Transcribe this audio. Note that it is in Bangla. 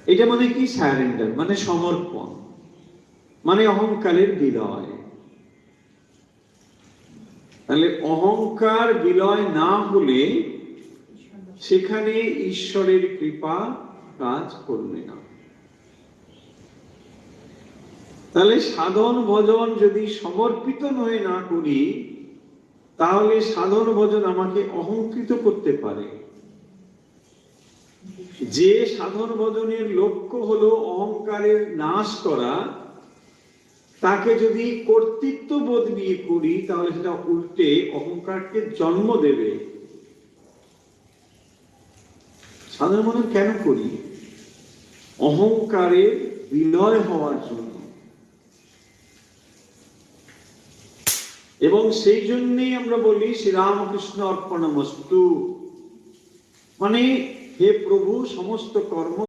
এটা মানে কি? সারেন্ডার মানে সমর্পণ, মানে অহংকারের বিলয়। তাহলে অহংকার বিলয় না হলে সেখানে ঈশ্বরের কৃপা কাজ করবে না। তাহলে সাধন ভজন যদি সমর্পিত নয় না করি, তাহলে সাধন ভজন আমাকে অহংকৃত করতে পারে। যে সাধন ভজনের লক্ষ্য হলো অহংকারের নাশ করা, তাকে যদি কর্তৃত্ব বোধ নিয়ে করি, তাহলে সেটা উল্টে অহংকারকে জন্ম দেবে। সাধন ভজন কেন করি? অহংকারের বিলয় হওয়ার জন্য। এবং সেই জন্যই আমরা বলি শ্রীরামকৃষ্ণ অর্পণমস্তু, মানে হে প্রভু, সমস্ত কর্ম